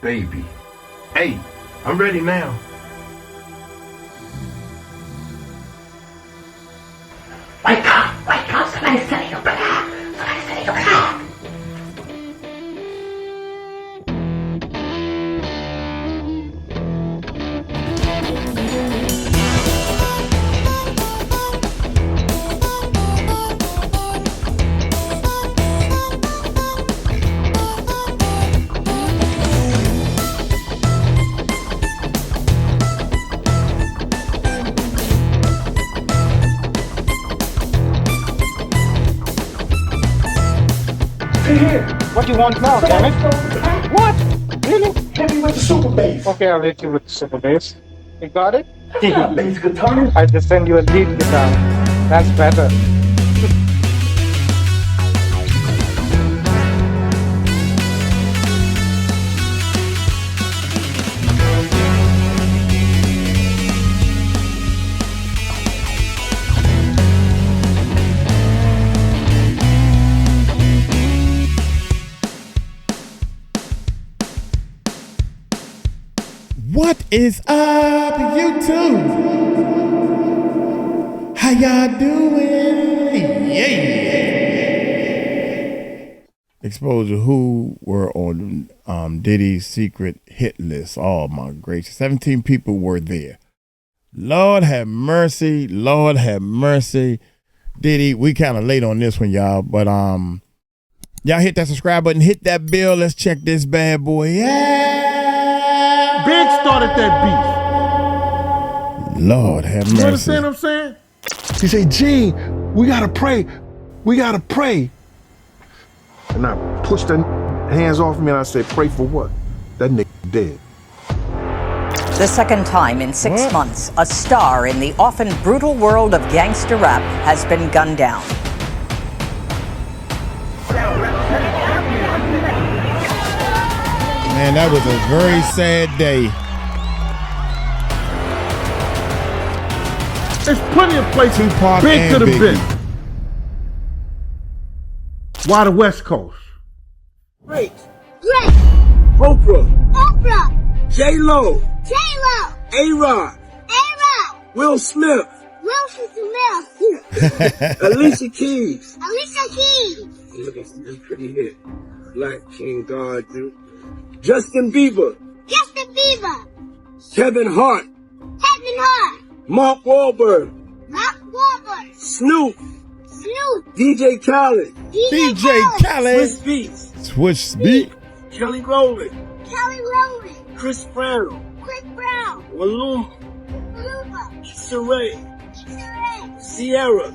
Baby. Hey, I'm ready now. Wake up, somebody's setting up black. Somebody's setting up black. What do you want now, damn it? What? Really? Hit me with the super bass. Okay, I'll hit you with the super bass. You got it? Yeah, bass guitar. I just send you a lead guitar. That's better. What is up, YouTube? How y'all doing? Yeah. Exposure who were on Diddy's secret hit list. Oh my gracious. 17 people were there. Lord have mercy. Lord have mercy. Diddy, we kind of late on this one, y'all. But y'all hit that subscribe button. Hit that bell. Let's check this bad boy. Yeah. Big started that beef. Lord have mercy. You understand what I'm saying? He said, Gene, we gotta pray. We gotta pray. And I pushed the hands off me and I said, pray for what? That nigga dead. The second time in 6 months, a star in the often brutal world of gangster rap has been gunned down. Man, that was a very sad day. There's plenty of places Tupac Big and could have Biggie. been. Why the West Coast? Great. Great. Oprah. Oprah. J-Lo. J-Lo. A-Rod. A-Rod. Will Smith. Wilson Smith. Alicia Keys. Alicia Keys. Look at this pretty hit. Black King God, dude. Justin Bieber. Justin Bieber. Kevin Hart. Kevin Hart. Mark Wahlberg. Mark Wahlberg. Snoop. Snoop. DJ Khaled. DJ Khaled. Swiss Beats. Switch speak. Kelly Rowland. Kelly Rowland. Chris Brown. Chris Brown. Maluma. Luba. Issa Rae. Issa Rae. Sierra.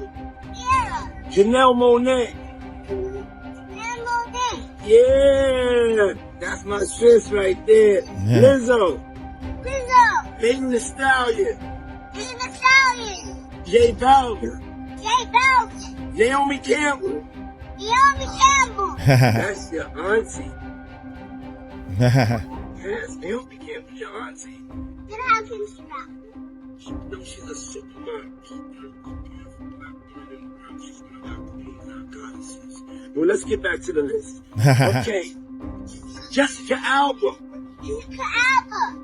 Sierra. Janelle Monáe. And Monet. Yeah. That's my sis right there. Yeah. Lizzo. Lizzo. Megan Thee Stallion. Megan Thee Stallion. Jay Balvin. Jay Balvin. Naomi Campbell. Naomi Campbell. That's your auntie. Yes, Naomi Campbell, your auntie. Then how can you stop? No, she's a supermodel. She's one of our queens, our goddesses. Well, let's get back to the list. Okay. Jessica Alba. Jessica Alba.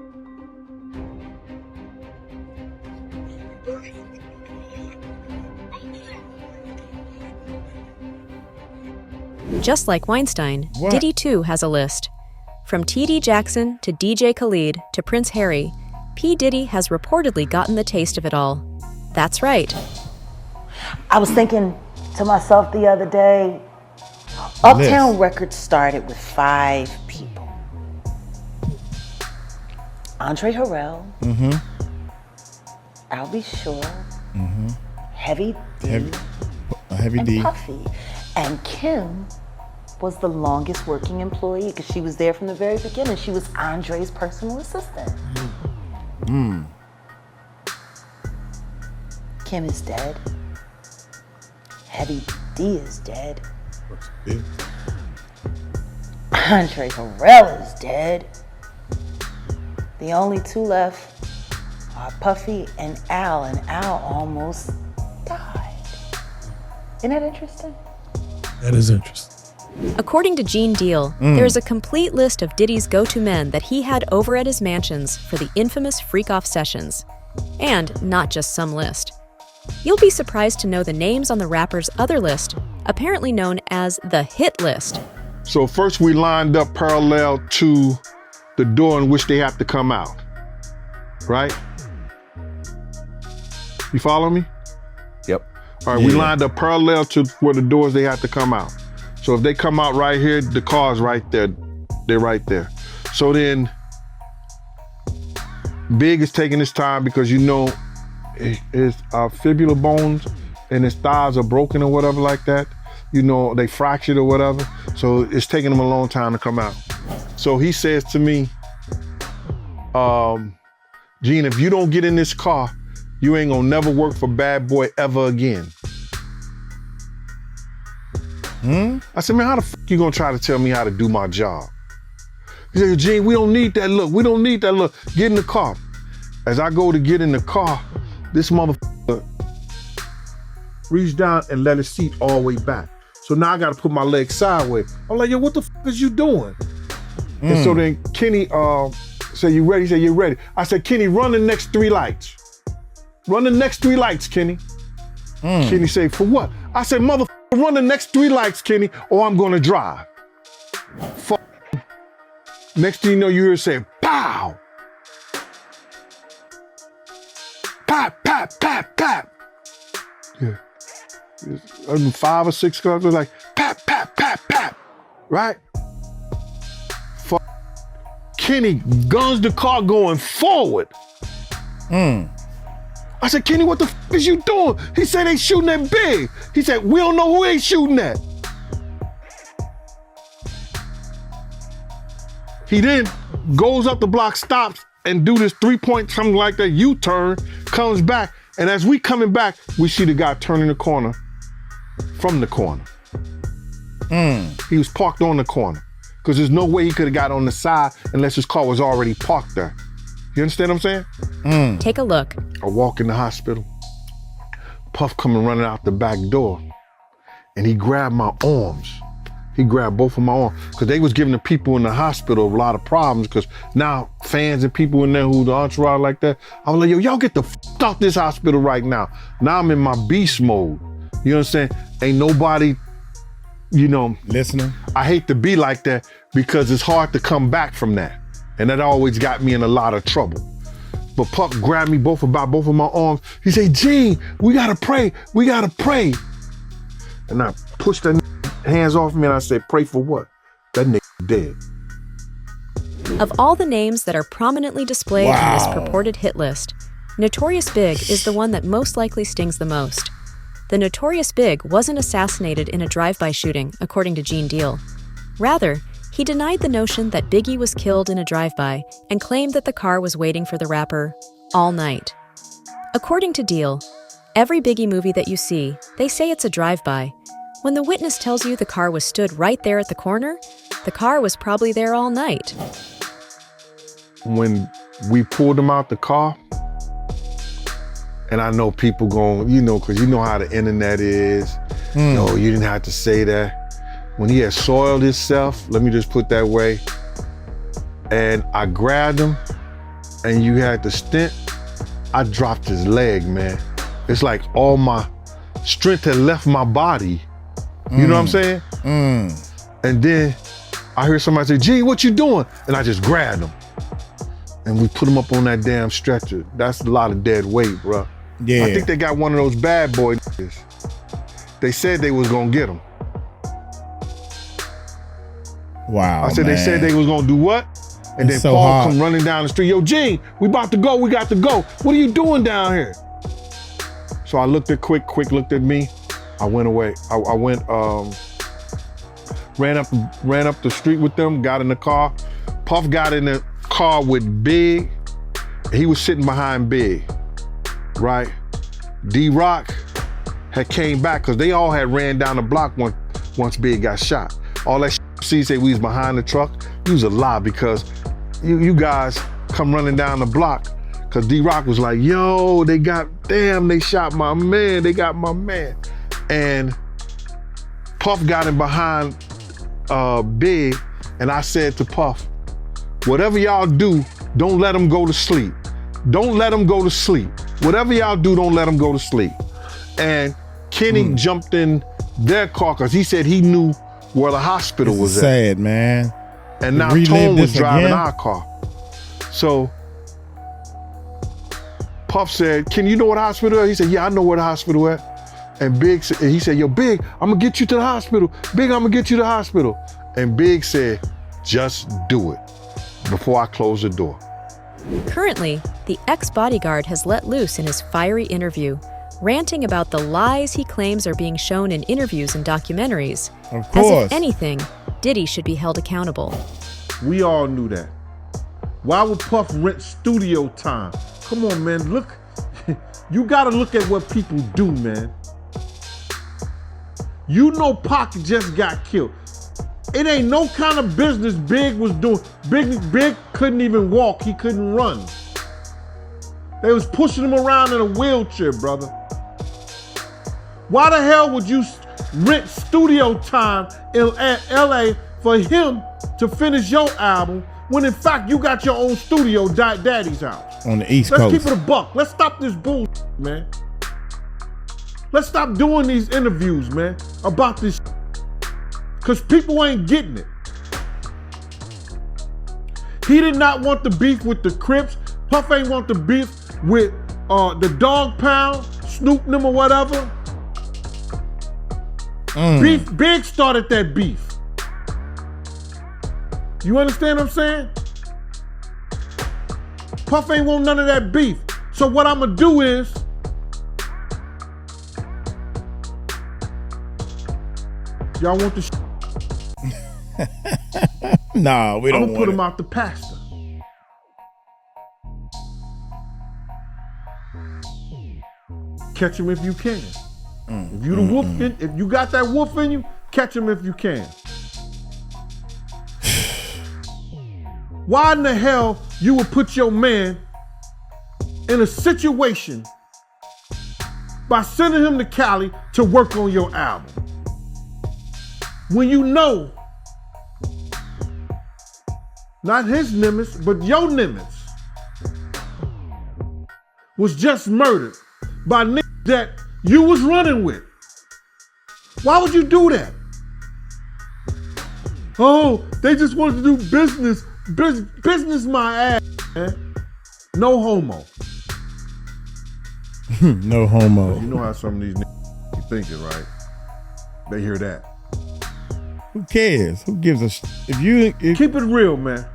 Just like Weinstein, What? Diddy too has a list. From T.D. Jackson to DJ Khaled to Prince Harry, P. Diddy has reportedly gotten the taste of it all. That's right. I was thinking to myself the other day, Uptown Records started with 5 people. Andre Harrell, Albie Shore, Heavy D, Heavy and D. Puffy. And Kim was the longest working employee because she was there from the very beginning. She was Andre's personal assistant. Kim is dead. Heavy D is dead. Andre Harrell is dead. The only 2 left are Puffy and Al almost died. Isn't that interesting? That is interesting. According to Gene Deal, there's a complete list of Diddy's go-to men that he had over at his mansions for the infamous freak-off sessions. And not just some list. You'll be surprised to know the names on the rapper's other list, apparently known as the hit list. So first we lined up parallel to the door in which they have to come out, right? You follow me? Yep. All right, we lined up parallel to where the doors they have to come out. So if they come out right here, the car's right there. They're right there. So then Big is taking his time because you know his fibula bones and his thighs are broken or whatever like that. You know, they fractured or whatever. So it's taking him a long time to come out. So he says to me, Gene, if you don't get in this car, you ain't gonna never work for Bad Boy ever again. I said, man, how the f you gonna try to tell me how to do my job? He said, Gene, we don't need that look. We don't need that look. Get in the car. As I go to get in the car, this motherfucker reached down and let his seat all the way back. So now I gotta put my legs sideways. I'm like, yo, what the f is you doing? And so then Kenny said, you ready? He said, you ready. I said, Kenny, run the next 3 lights. Run the next 3 lights, Kenny. Kenny said, for what? I said, motherfucker, run the next 3 lights, Kenny, or I'm gonna drive. Fuck. Next thing you know, you hear it say, pow. Pap, pap, pap, pap. Yeah. 5 or 6 cars were like, pap, pap, pap, pap. Right? Fuck. Kenny guns the car going forward. I said, Kenny, what the f is you doing? He said they shooting at Big. He said, we don't know who they shooting at. He then goes up the block, stops, and do this 3-point, something like that, U-turn, comes back, and as we coming back, we see the guy turning the corner from the corner. He was parked on the corner, because there's no way he could have got on the side unless his car was already parked there. You understand what I'm saying? Take a look. I walk in the hospital. Puff coming running out the back door, and he grabbed my arms. He grabbed both of my arms because they was giving the people in the hospital a lot of problems because now fans and people in there who the entourage like that, I was like, yo, y'all get the f out this hospital right now. Now I'm in my beast mode. You know what I'm saying? Ain't nobody, you know, listening. I hate to be like that because it's hard to come back from that. And that always got me in a lot of trouble. But Puck grabbed me both of my arms. He said, Gene, we gotta pray. We gotta pray. And I pushed that hands off me and I said, pray for what? That nigga dead. Of all the names that are prominently displayed on this purported hit list, Notorious Big is the one that most likely stings the most. The Notorious Big wasn't assassinated in a drive-by shooting, according to Gene Deal. Rather, he denied the notion that Biggie was killed in a drive-by and claimed that the car was waiting for the rapper all night. According to Deal, every Biggie movie that you see, they say it's a drive-by. When the witness tells you the car was stood right there at the corner, the car was probably there all night. When we pulled him out the car, and I know people going, you know, because you know how the internet is. No, you didn't have to say that. When he had soiled himself, let me just put that way, and I grabbed him, and you had the stent, I dropped his leg, man. It's like all my strength had left my body. You know what I'm saying? And then I heard somebody say, Gene, what you doing? And I just grabbed him. And we put him up on that damn stretcher. That's a lot of dead weight, bro. Yeah. I think they got one of those bad boy niggas. They said they was gonna get him. Wow, I said, man. they said they was gonna do what? And It's then so Paul hard. come running down the street. Yo, Gene, we about to go, we got to go. What are you doing down here? So I looked at Quick looked at me. I went away. I went, ran up the street with them, got in the car. Puff got in the car with Big. He was sitting behind Big, right? D-Rock had came back because they all had ran down the block once Big got shot. All that C said we was behind the truck. He was a lie because you guys come running down the block because D-Rock was like, yo, they shot my man. They got my man. And Puff got him behind Big, and I said to Puff, whatever y'all do, don't let him go to sleep. Don't let him go to sleep. Whatever y'all do, don't let him go to sleep. And Kenny jumped in their car because he said he knew where the hospital was at. Sad, man. And now Tone was driving our car. So Puff said, "Can you know what the hospital is?" He said, "Yeah, I know where the hospital is." And Big said, he said, "Yo, Big, I'm gonna get you to the hospital. Big, I'm gonna get you to the hospital." And Big said, "Just do it," before I close the door. Currently, the ex-bodyguard has let loose in his fiery interview, ranting about the lies he claims are being shown in interviews and documentaries. Of course. As if anything, Diddy should be held accountable. We all knew that. Why would Puff rent studio time? Come on, man, look. You gotta look at what people do, man. You know Pac just got killed. It ain't no kind of business Big was doing. Big couldn't even walk, he couldn't run. They was pushing him around in a wheelchair, brother. Why the hell would you rent studio time in LA for him to finish your album when in fact you got your own studio, Daddy's house? On the East Coast. Let's keep it a buck. Let's stop this bullshit, man. Let's stop doing these interviews, man, about this because people ain't getting it. He did not want the beef with the Crips. Puff ain't want the beef with the Dog Pound, Snoop them or whatever. Big started that beef. You understand what I'm saying? Puff ain't want none of that beef. So what I'm gonna do is, y'all want the Nah, we don't I'm gonna want put it. him out the pasture. Catch him if you can. If you the wolf, if you got that wolf in you, catch him if you can. Why in the hell you would put your man in a situation by sending him to Cali to work on your album when you know not his Nimitz, but your Nimitz was just murdered by niggas that you was running with? Why would you do that? Oh, they just wanted to do business. Business my ass, man. No homo. No homo. You know how some of these niggas be thinking, right? They hear that. Who cares? Who gives a Keep it real, man.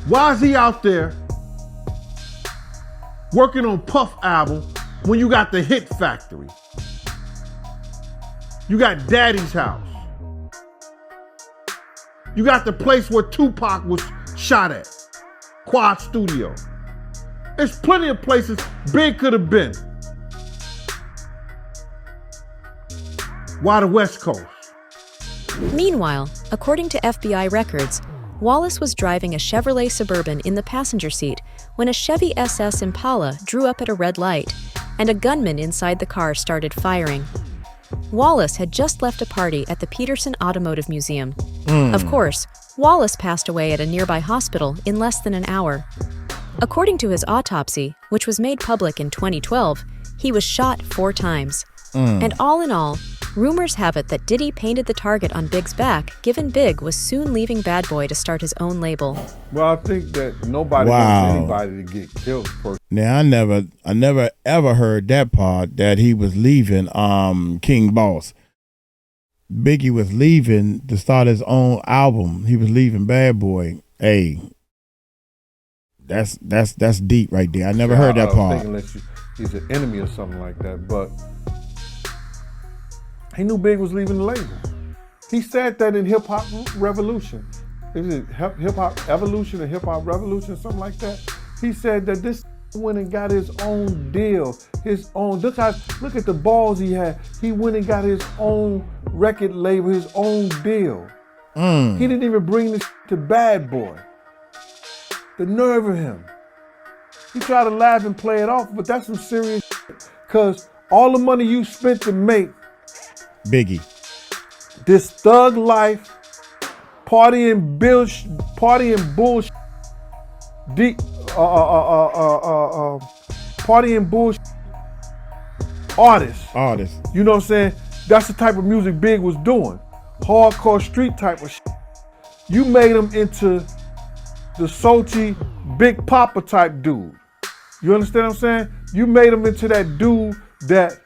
Why is he out there working on Puff album when you got the Hit Factory? You got Daddy's house. You got the place where Tupac was shot at, Quad Studio. There's plenty of places Big could have been. Why the West Coast? Meanwhile, according to FBI records, Wallace was driving a Chevrolet Suburban in the passenger seat when a Chevy SS Impala drew up at a red light, and a gunman inside the car started firing. Wallace had just left a party at the Peterson Automotive Museum. Of course, Wallace passed away at a nearby hospital in less than an hour. According to his autopsy, which was made public in 2012, he was shot 4 times. And all in all, rumors have it that Diddy painted the target on Big's back, given Big was soon leaving Bad Boy to start his own label. Well, I think that nobody wants anybody to get killed personally. Now I never ever heard that part that he was leaving King Boss. Biggie was leaving to start his own album. He was leaving Bad Boy. Hey, that's deep right there. I never heard that part. Unless he's an enemy or something like that, but he knew Big was leaving the label. He said that in Hip Hop Revolution. Is it Hip Hop Evolution or Hip Hop Revolution, something like that? He said that this went and got his own deal, his own. Look at the balls he had. He went and got his own record label, his own deal. He didn't even bring this to Bad Boy. The nerve of him. He tried to laugh and play it off, but that's some serious shit. Because all the money you spent to make Biggie, this thug life, partying bullshit, partying bullshit artists. You know what I'm saying? That's the type of music Big was doing. Hardcore street type of shit. You made him into the salty Big Papa type dude. You understand what I'm saying? You made him into that dude that,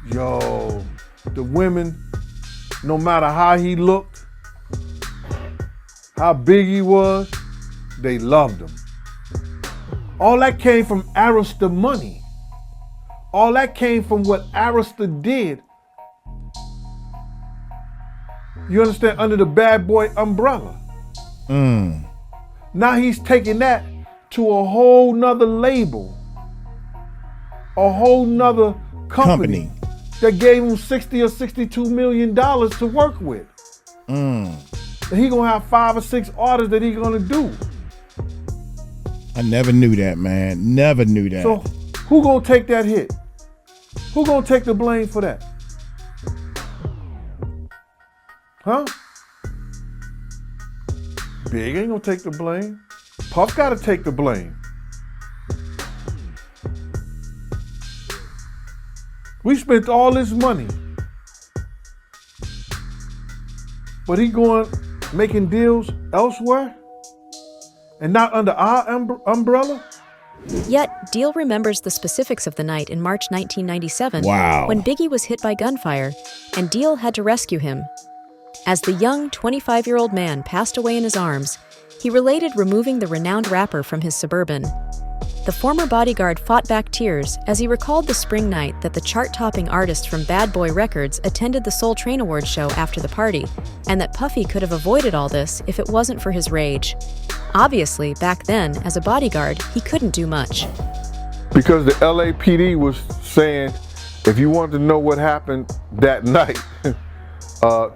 the women, no matter how he looked, how big he was, they loved him. All that came from Arista money. All that came from what Arista did. You understand? Under the Bad Boy umbrella. Now he's taking that to a whole nother label. A whole nother company that gave him $60 or $62 million to work with. And he gonna have 5 or 6 artists that he gonna do. I never knew that, man. Never knew that. So who gonna take that hit? Who gonna take the blame for that? Huh? Big ain't gonna take the blame. Puff gotta take the blame. We spent all this money, but he going making deals elsewhere and not under our umbrella? Yet, Deal remembers the specifics of the night in March 1997 when Biggie was hit by gunfire and Deal had to rescue him. As the young 25-year-old man passed away in his arms, he related removing the renowned rapper from his Suburban. The former bodyguard fought back tears as he recalled the spring night that the chart-topping artist from Bad Boy Records attended the Soul Train Awards show after the party, and that Puffy could have avoided all this if it wasn't for his rage. Obviously, back then, as a bodyguard, he couldn't do much. Because the LAPD was saying, if you want to know what happened that night,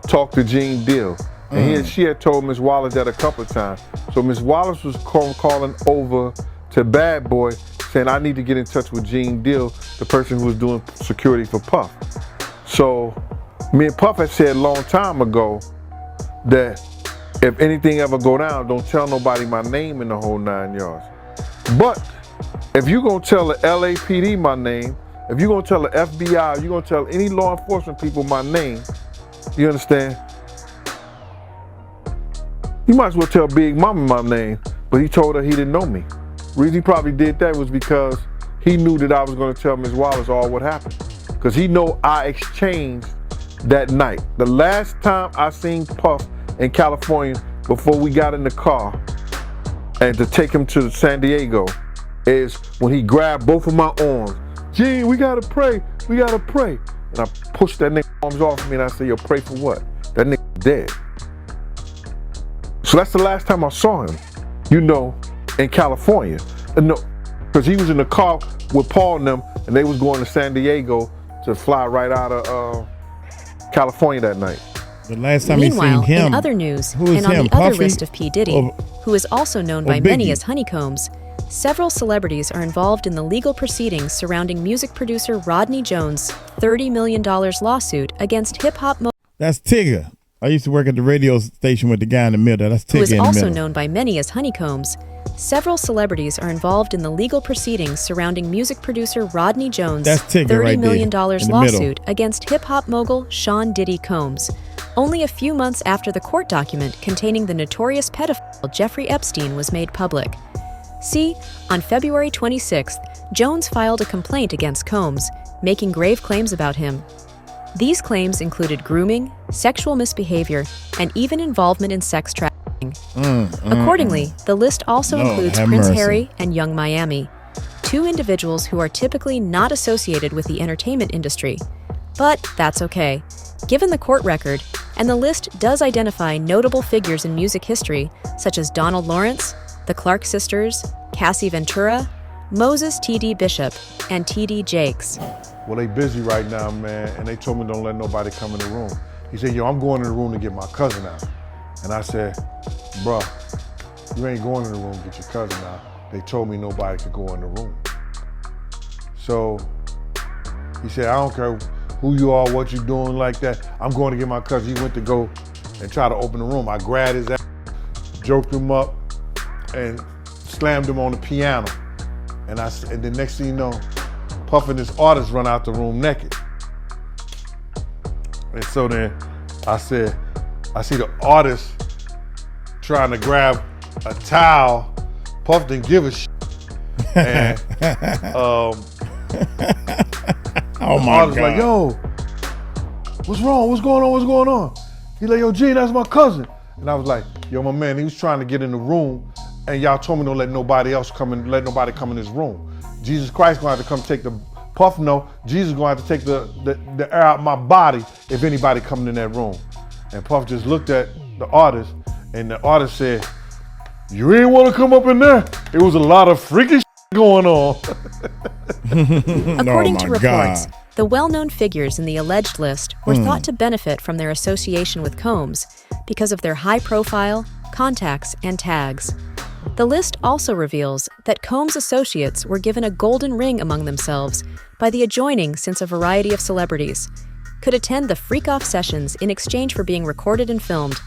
talk to Gene Deal. And she had told Miss Wallace that a couple of times. So Miss Wallace was calling over to Bad Boy saying, I need to get in touch with Gene Deal, the person who was doing security for Puff. So me and Puff had said a long time ago that if anything ever go down, don't tell nobody my name in the whole 9 yards. But if you gonna tell the LAPD my name, if you gonna tell the FBI, you gonna tell any law enforcement people my name, you understand? You might as well tell Big Mama my name, but he told her he didn't know me. The reason he probably did that was because he knew that I was gonna tell Miss Wallace all what happened. Because he know I exchanged that night. The last time I seen Puff in California before we got in the car and to take him to San Diego is when he grabbed both of my arms. Gene, we gotta pray, we gotta pray. And I pushed that nigga arms off me and I said, yo, pray for what? That nigga dead. So that's the last time I saw him, you know, in California. No, because he was in the car with Paul and them and they was going to San Diego to fly right out of California that night. The last time Meanwhile, he seen him, in other news, who is and on him, the other Puffy list of P. Diddy, who is also known by many Biggie? as Honeycombs, several celebrities are involved in the legal proceedings surrounding music producer Rodney Jones' $30 million lawsuit against hip-hop That's Tigger. I used to work at the radio station with the guy in the middle. That's who Tigger is in the also middle. known by many as Honeycombs. Several celebrities are involved in the legal proceedings surrounding music producer Rodney Jones' That's Tigger $30 right million there, in the lawsuit middle. against hip-hop mogul Sean Diddy Combs, only a few months after the court document containing the notorious pedophile Jeffrey Epstein was made public. See, on February 26th, Jones filed a complaint against Combs, making grave claims about him. These claims included grooming, sexual misbehavior, and even involvement in sex trafficking. Accordingly, the list also Lord, includes have Prince mercy. Harry and Young Miami, two individuals who are typically not associated with the entertainment industry. But that's okay. Given the court record, and the list does identify notable figures in music history, such as Donald Lawrence, the Clark sisters, Cassie Ventura, Moses T.D. Bishop, and T.D. Jakes. Well, they busy right now, man, and they told me don't let nobody come in the room. He said, yo, I'm going in the room to get my cousin out. And I said, bruh, you ain't going in the room to get your cousin out. They told me nobody could go in the room. So he said, I don't care who you are, what you doing like that. I'm going to get my cousin. He went to go and try to open the room. I grabbed his ass, joked him up, and slammed him on the piano. And the next thing you know, Puff and this artist run out the room naked. And so then I said, I see the artist trying to grab a towel. Puff didn't give a shit. And oh my artist God. like, yo, what's wrong? What's going on? What's going on? He's like, yo, Gene, that's my cousin. And I was like, yo, my man, he was trying to get in the room, and y'all told me don't let nobody else come in, let nobody come in this room. Jesus Christ gonna have to come take the Puff. No, Jesus gonna have to take the air out my body if anybody coming in that room. And Puff just looked at the artist, and the artist said, you ain't want to come up in there. It was a lot of freaky shit going on. According to reports, God. the well-known figures in the alleged list were thought to benefit from their association with Combs because of their high profile, contacts, and tags. The list also reveals that Combs' associates were given a golden ring among themselves by the adjoining since a variety of celebrities could attend the freak-off sessions in exchange for being recorded and filmed.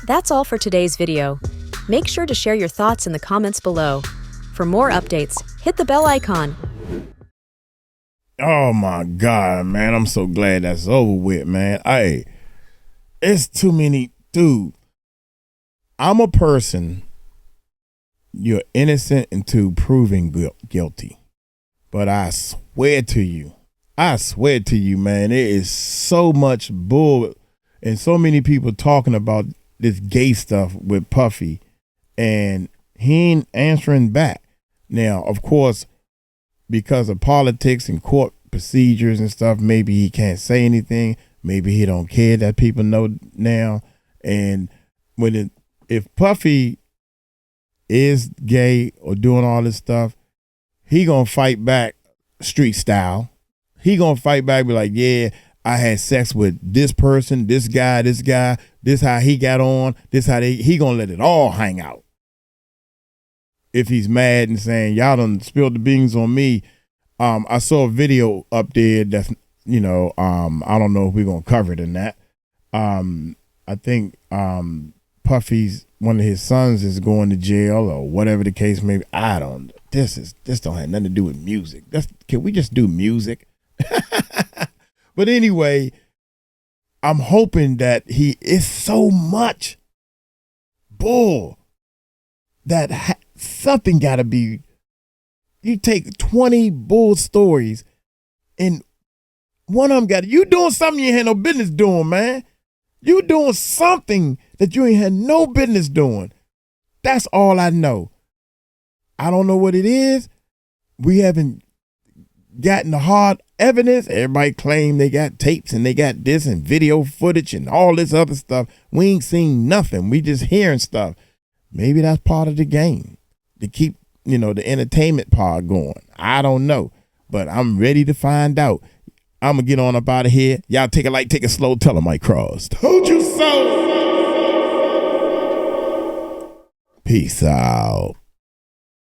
That's all for today's video. Make sure to share your thoughts in the comments below. For more updates, hit the bell icon. Oh my God, man. I'm so glad that's over with, man. It's too many, dude. I'm a person, you're innocent until proven guilty. But I swear to you, man, there is so much bull and so many people talking about this gay stuff with Puffy, and he ain't answering back. Now, of course, because of politics and court procedures and stuff, maybe he can't say anything. Maybe he don't care that people know now. And if Puffy is gay or doing all this stuff, he gonna fight back street style. He gonna fight back, be like, yeah, I had sex with this person, this guy, this how he got on, this how he gonna let it all hang out. If he's mad and saying, y'all done spilled the beans on me. I saw a video up there that's, I don't know if we're going to cover it in that. I think Puffy's, one of his sons is going to jail or whatever the case may be. This don't have nothing to do with music. Can we just do music? But anyway, I'm hoping that it's so much bull that something got to be. You take 20 bull stories and one of them you doing something you ain't had no business doing, man. You doing something that you ain't had no business doing. That's all I know. I don't know what it is. We haven't gotten the hard evidence. Everybody claim they got tapes and they got this and video footage and all this other stuff. We ain't seen nothing. We just hearing stuff. Maybe that's part of the game to keep, the entertainment part going. I don't know, but I'm ready to find out. I'm going to get on up out of here. Y'all take it light, take it slow. Tell them I crossed. Told you so. Peace out.